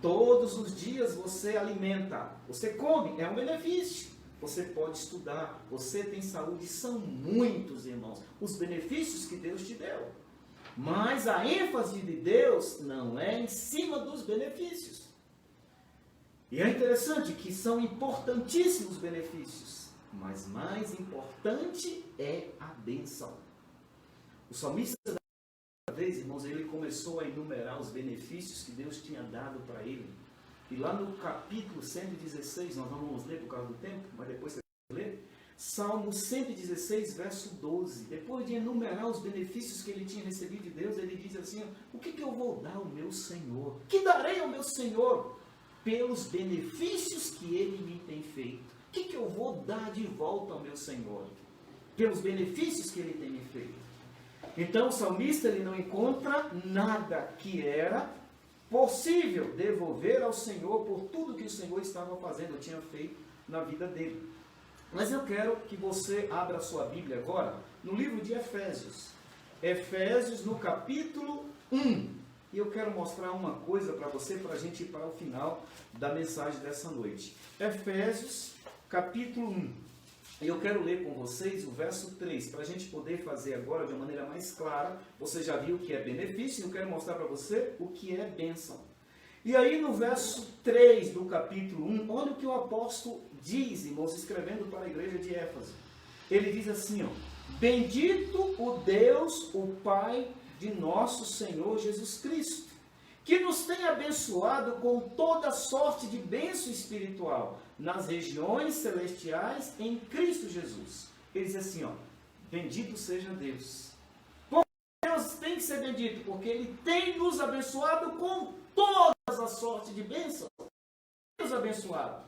Todos os dias você alimenta, você come, é um benefício. Você pode estudar, você tem saúde, são muitos, irmãos, os benefícios que Deus te deu. Mas a ênfase de Deus não é em cima dos benefícios. E é interessante que são importantíssimos benefícios, mas mais importante é a bênção. O salmista, da vez, irmãos, ele começou a enumerar os benefícios que Deus tinha dado para ele. E lá no capítulo 116, nós não vamos ler por causa do tempo, mas depois você vai ler. Salmo 116, verso 12. Depois de enumerar os benefícios que ele tinha recebido de Deus, ele diz assim: o que eu vou dar ao meu Senhor? Que darei ao meu Senhor pelos benefícios que ele me tem feito? O que eu vou dar de volta ao meu Senhor? Pelos benefícios que ele tem me feito. Então o salmista ele não encontra nada que era possível devolver ao Senhor por tudo que o Senhor estava fazendo, tinha feito na vida dele. Mas eu quero que você abra a sua Bíblia agora no livro de Efésios. Efésios no capítulo 1. E eu quero mostrar uma coisa para você, para a gente ir para o final da mensagem dessa noite. Efésios capítulo 1. E eu quero ler com vocês o verso 3, para a gente poder fazer agora de uma maneira mais clara. Você já viu o que é benefício, e eu quero mostrar para você o que é bênção. E aí no verso 3 do capítulo 1, olha o que o apóstolo diz, irmãos, escrevendo para a igreja de Éfeso. Ele diz assim, ó: bendito o Deus, o Pai de nosso Senhor Jesus Cristo, que nos tem abençoado com toda sorte de bênção espiritual nas regiões celestiais em Cristo Jesus. Ele diz assim, ó: bendito seja Deus. Porque Deus tem que ser bendito, porque Ele tem nos abençoado com todas as sortes de bênção. Deus abençoado.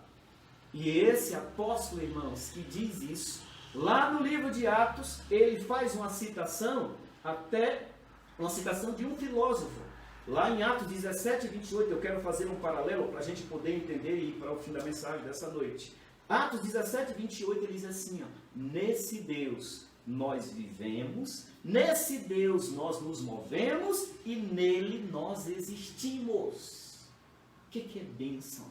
E esse apóstolo, irmãos, que diz isso, lá no livro de Atos, ele faz uma citação, até uma citação de um filósofo. Lá em Atos 17, 28, eu quero fazer um paralelo para a gente poder entender e ir para o fim da mensagem dessa noite. Atos 17, 28, ele diz assim, ó: nesse Deus nós vivemos, nesse Deus nós nos movemos e nele nós existimos. O que é bênção?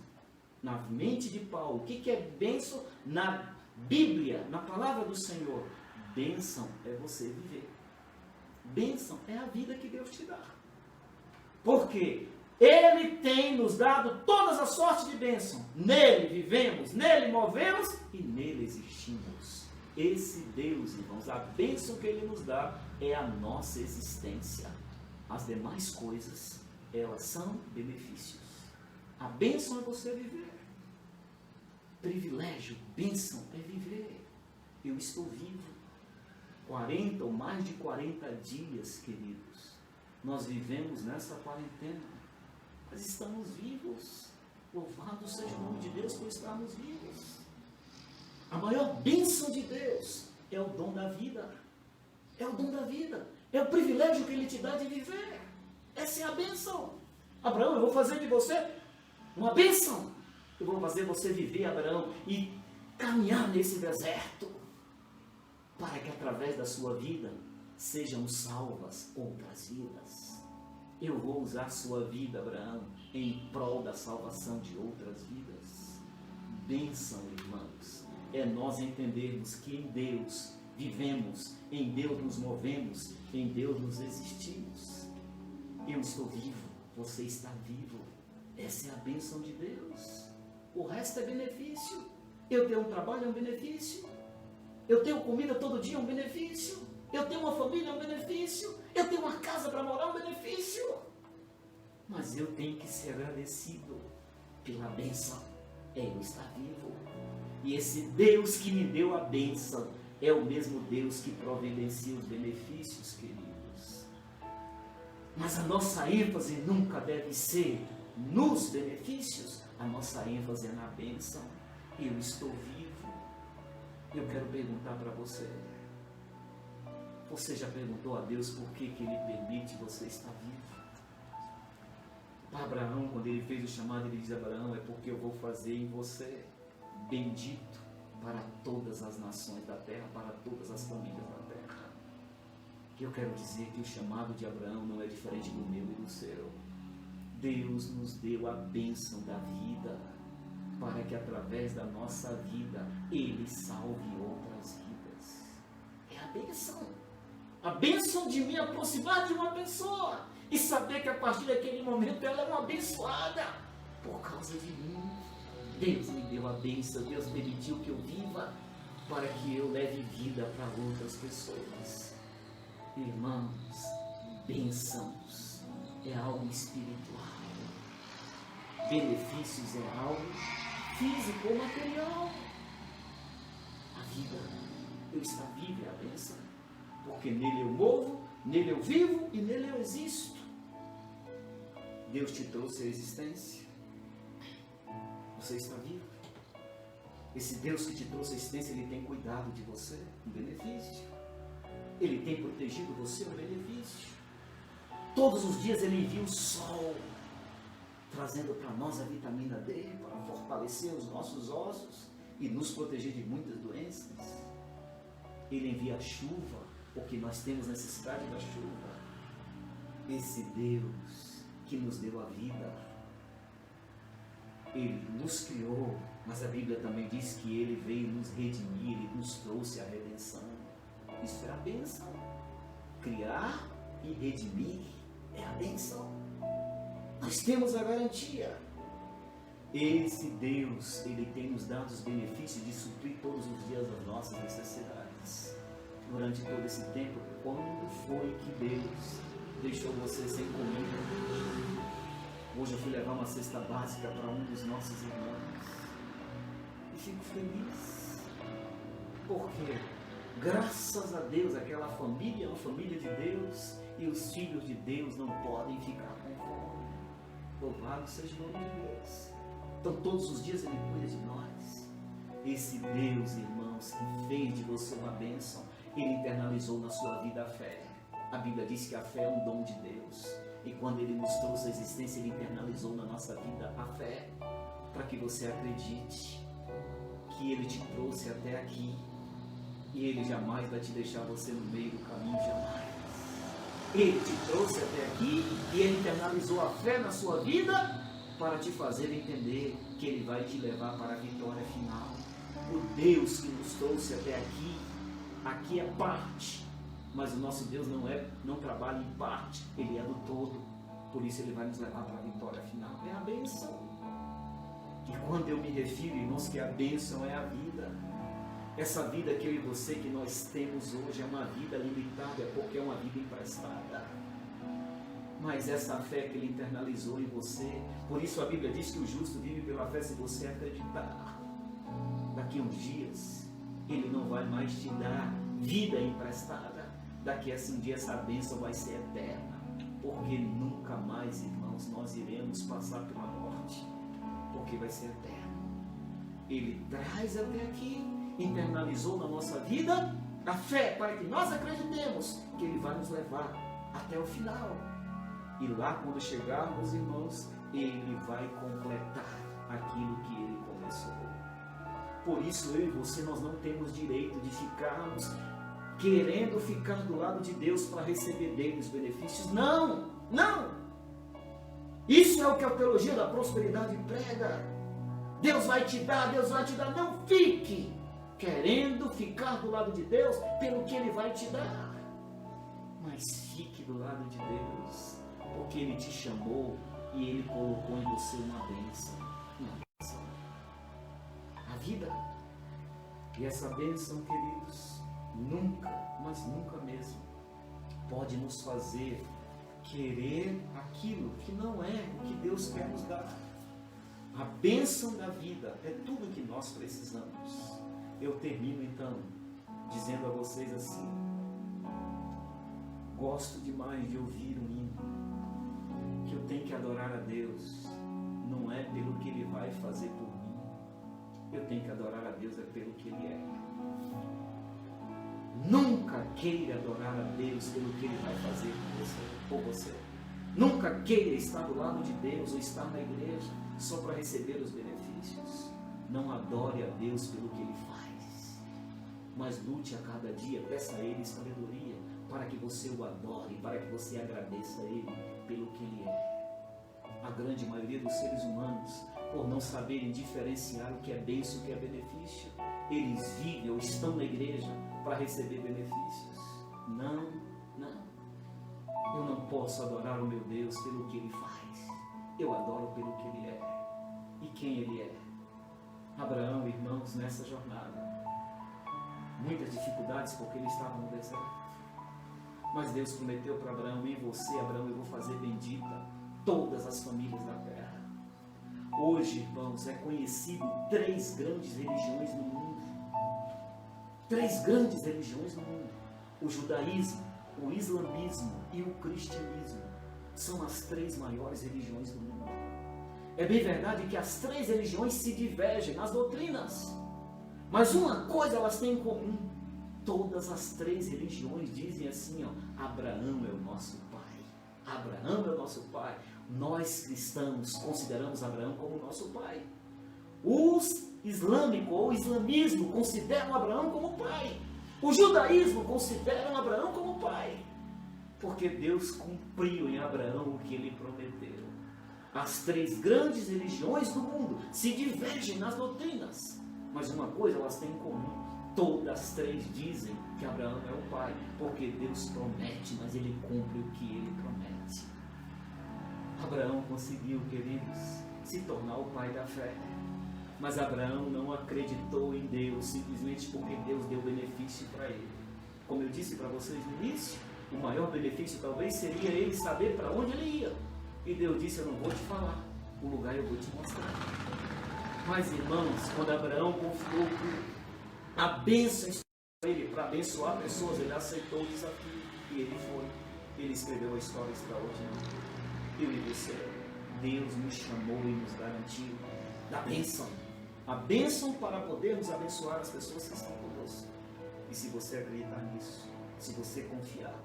Na mente de Paulo, o que é bênção na Bíblia, na palavra do Senhor? Bênção é você viver. Bênção é a vida que Deus te dá. Porque Ele tem nos dado todas as sortes de bênção. Nele vivemos, nele movemos e nele existimos. Esse Deus, irmãos, a bênção que Ele nos dá é a nossa existência. As demais coisas, elas são benefícios. A bênção é você viver. Privilégio, bênção é viver. Eu estou vivo. 40 ou mais de 40 dias, queridos. Nós vivemos nessa quarentena, mas estamos vivos. Louvado seja o nome de Deus por estarmos vivos. A maior bênção de Deus é o dom da vida. É o dom da vida. É o privilégio que Ele te dá de viver. Essa é a bênção. Abraão, eu vou fazer de você uma bênção. Eu vou fazer você viver, Abraão, e caminhar nesse deserto, para que através da sua vida sejam salvas outras vidas. Eu vou usar sua vida, Abraão, em prol da salvação de outras vidas. Bênção, irmãos, é nós entendermos que em Deus vivemos, em Deus nos movemos, em Deus nos existimos. Eu estou vivo, você está vivo. Essa é a bênção de Deus. O resto é benefício. Eu tenho um trabalho, é um benefício. Eu tenho comida todo dia, é um benefício. Eu tenho uma família, é um benefício. Eu tenho uma casa para morar, é um benefício. Mas eu tenho que ser agradecido pela bênção. Eu estar vivo. E esse Deus que me deu a bênção é o mesmo Deus que providencia os benefícios, queridos. Mas a nossa ênfase nunca deve ser nos benefícios. A nossa ênfase é na bênção. Eu estou vivo. Eu quero perguntar para você. Você já perguntou a Deus por que Ele permite você estar vivo? Para Abraão, quando ele fez o chamado, ele diz: Abraão, é porque eu vou fazer em você bendito para todas as nações da terra, para todas as famílias da terra. Eu quero dizer que o chamado de Abraão não é diferente do meu e do seu. Deus nos deu a bênção da vida, para que através da nossa vida Ele salve outras vidas. É a bênção. A bênção de me aproximar de uma pessoa e saber que a partir daquele momento ela é uma abençoada por causa de mim. Deus me deu a bênção, Deus permitiu que eu viva para que eu leve vida para outras pessoas. Irmãos, bênçãos é algo espiritual. Benefícios é algo físico ou material. A vida, eu estar vivo é a bênção, porque nele eu movo, nele eu vivo e nele eu existo. Deus te trouxe a existência. Você está vivo. Esse Deus que te trouxe a existência, Ele tem cuidado de você, um benefício. Ele tem protegido você, um benefício. Todos os dias Ele envia o sol, trazendo para nós a vitamina D, para fortalecer os nossos ossos e nos proteger de muitas doenças. Ele envia a chuva, porque nós temos necessidade da chuva. Esse Deus que nos deu a vida, Ele nos criou, mas a Bíblia também diz que Ele veio nos redimir, Ele nos trouxe a redenção. Isso é a bênção. Criar e redimir é a bênção. Nós temos a garantia. Esse Deus, Ele tem nos dado os benefícios de suprir todos os dias as nossas necessidades. Durante todo esse tempo, quando foi que Deus deixou você sem comida? Hoje eu fui levar uma cesta básica para um dos nossos irmãos e fico feliz, porque graças a Deus aquela família é uma família de Deus e os filhos de Deus não podem ficar com fome. Louvado seja o nome de Deus. Então todos os dias Ele cuida de nós. Esse Deus, irmãos, que fez de você uma bênção, Ele internalizou na sua vida a fé. A Bíblia diz que a fé é um dom de Deus. E quando Ele nos trouxe a existência, Ele internalizou na nossa vida a fé, para que você acredite que Ele te trouxe até aqui. E Ele jamais vai te deixar você no meio do caminho, jamais. Ele te trouxe até aqui e Ele internalizou a fé na sua vida para te fazer entender que Ele vai te levar para a vitória final. O Deus que nos trouxe até aqui, aqui é parte. Mas o nosso Deus não trabalha em parte, Ele é do todo. Por isso Ele vai nos levar para a vitória final. É a bênção. E quando eu me refiro, irmãos, que a bênção é a vida. Essa vida que eu e você, que nós temos hoje, é uma vida limitada, porque é uma vida emprestada. Mas essa fé que Ele internalizou em você, por isso a Bíblia diz que o justo vive pela fé se você acreditar. Daqui a uns dias, Ele não vai mais te dar vida emprestada. Daqui a 5 dias essa bênção vai ser eterna, porque nunca mais, irmãos, nós iremos passar pela morte, porque vai ser eterno. Ele traz até aqui, internalizou na nossa vida a fé, para que nós acreditemos que Ele vai nos levar até o final. E lá, quando chegarmos, irmãos, Ele vai completar aquilo que Ele começou. Por isso, eu e você, nós não temos direito de ficarmos querendo ficar do lado de Deus para receber dele os benefícios. Não, não, Isso é o que a teologia da prosperidade prega. Deus vai te dar, Deus vai te dar. Não fique querendo ficar do lado de Deus pelo que Ele vai te dar. Mas fique do lado de Deus, porque Ele te chamou e Ele colocou em você uma bênção. Uma bênção. A vida. E essa bênção, queridos, nunca, mas nunca mesmo, pode nos fazer querer aquilo que não é o que Deus quer nos dar. A bênção da vida é tudo que nós precisamos. Eu termino então dizendo a vocês assim: gosto demais de ouvir um hino, que eu tenho que adorar a Deus, não é pelo que Ele vai fazer por mim, eu tenho que adorar a Deus é pelo que Ele é. Nunca queira adorar a Deus pelo que Ele vai fazer por você. Nunca queira estar do lado de Deus ou estar na igreja só para receber os benefícios. Não adore a Deus pelo que Ele faz, mas lute a cada dia, peça a Ele sabedoria para que você o adore, para que você agradeça a Ele pelo que Ele é. A grande maioria dos seres humanos, por não saberem diferenciar o que é bênção e o que é benefício, eles vivem ou estão na igreja para receber benefícios. Não. Eu não posso adorar o meu Deus pelo que Ele faz. Eu adoro pelo que Ele é. E quem Ele é? Abraão, irmãos, nessa jornada, muitas dificuldades porque ele estava no deserto. Mas Deus prometeu para Abraão: em você, Abraão, eu vou fazer bendita todas as famílias da terra. Hoje, irmãos, é conhecido 3 grandes religiões no mundo. 3 grandes religiões no mundo: o judaísmo, o islamismo e o cristianismo. São as 3 maiores religiões do mundo. É bem verdade que as 3 religiões se divergem nas doutrinas, mas uma coisa elas têm em comum: todas as 3 religiões dizem assim, Abraão é o nosso pai. Abraão é o nosso pai. Nós cristãos consideramos Abraão como nosso pai. Os islâmicos ou islamismo consideram Abraão como pai. O judaísmo considera Abraão como pai, porque Deus cumpriu em Abraão o que Ele prometeu. As 3 grandes religiões do mundo se divergem nas doutrinas, mas uma coisa elas têm em comum: todas as 3 dizem que Abraão é o pai, porque Deus promete, mas Ele cumpre o que Ele promete. Abraão conseguiu, queridos, se tornar o pai da fé. Mas Abraão não acreditou em Deus simplesmente porque Deus deu benefício para ele. Como eu disse para vocês no início, o maior benefício talvez seria ele saber para onde ele ia. E Deus disse: eu não vou te falar, o lugar eu vou te mostrar. Mas, irmãos, quando Abraão confiou que a bênção para ele, para abençoar pessoas, ele aceitou o desafio e ele foi. Ele escreveu a história extraordinária. Eu e você, Deus nos chamou e nos garantiu da bênção. A bênção para podermos abençoar as pessoas que estão conosco. E se você acreditar nisso, se você confiar,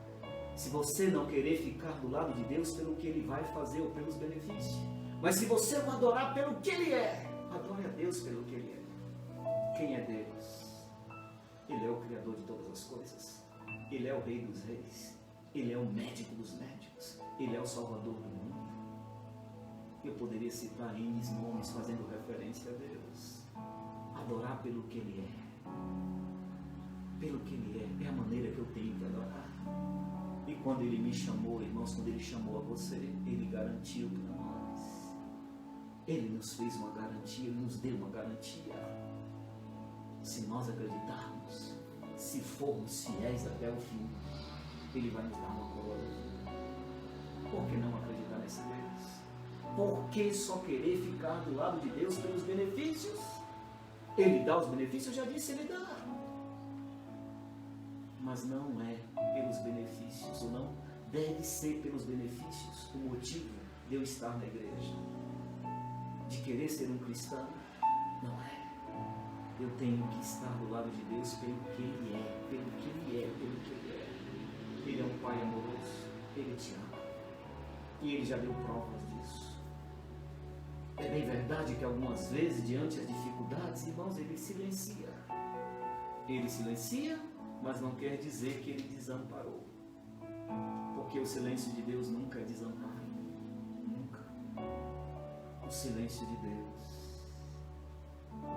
se você não querer ficar do lado de Deus pelo que Ele vai fazer ou pelos benefícios, mas se você o adorar pelo que Ele é, adore a Deus pelo que Ele é. Quem é Deus? Ele é o Criador de todas as coisas. Ele é o Rei dos Reis. Ele é o médico dos médicos. Ele é o Salvador do mundo. Eu poderia citar N nomes fazendo referência a Deus. Adorar pelo que Ele é. Pelo que Ele é a maneira que eu tenho que adorar. E quando Ele me chamou, irmãos, quando Ele chamou a você, Ele garantiu para nós. Ele nos fez uma garantia, Ele nos deu uma garantia. Se nós acreditarmos, se formos fiéis até o fim, Ele vai nos dar uma coroa da vida. Por que não acreditar nesse Deus? Por que só querer ficar do lado de Deus pelos benefícios? Ele dá os benefícios, eu já disse, Ele dá. Mas não é pelos benefícios, ou não deve ser pelos benefícios o motivo de eu estar na igreja, de querer ser um cristão. Não é. Eu tenho que estar do lado de Deus pelo que Ele é, pelo que Ele é, pelo que Ele é. Ele é um Pai amoroso, Ele te ama. E Ele já deu provas disso. É bem verdade que algumas vezes, diante das dificuldades, irmãos, Ele silencia. Ele silencia, mas não quer dizer que Ele desamparou. Porque o silêncio de Deus nunca é desamparo. Nunca. o silêncio de Deus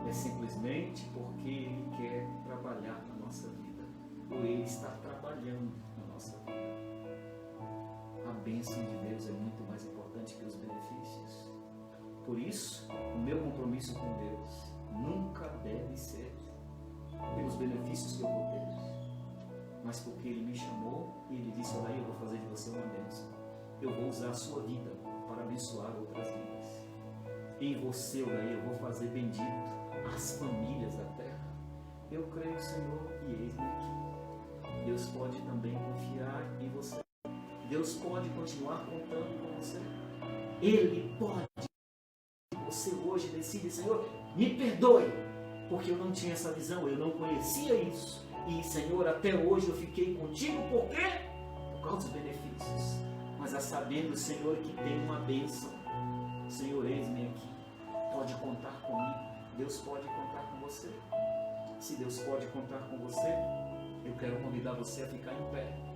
é simplesmente porque Ele quer trabalhar na nossa vida, ou Ele está trabalhando na nossa vida. A bênção de Deus é muito mais importante que os benefícios. Por isso, o meu compromisso com Deus nunca deve ser pelos benefícios que eu vou ter, mas porque Ele me chamou e Ele disse: olha aí, eu vou fazer de você uma bênção. Eu vou usar a sua vida para abençoar outras vidas. Em você, olha aí, eu vou fazer bendito as famílias da terra. Eu creio, Senhor, e eis-me aqui. Deus pode também confiar em você. Deus pode continuar contando com você. Ele pode. Você hoje decide: Senhor, me perdoe, porque eu não tinha essa visão, eu não conhecia isso. E, Senhor, até hoje eu fiquei contigo, por quê? Por causa dos benefícios. Mas sabendo, Senhor, que tem uma bênção. Senhor, eis-me aqui. Pode contar comigo. Deus pode contar com você. Se Deus pode contar com você, eu quero convidar você a ficar em pé.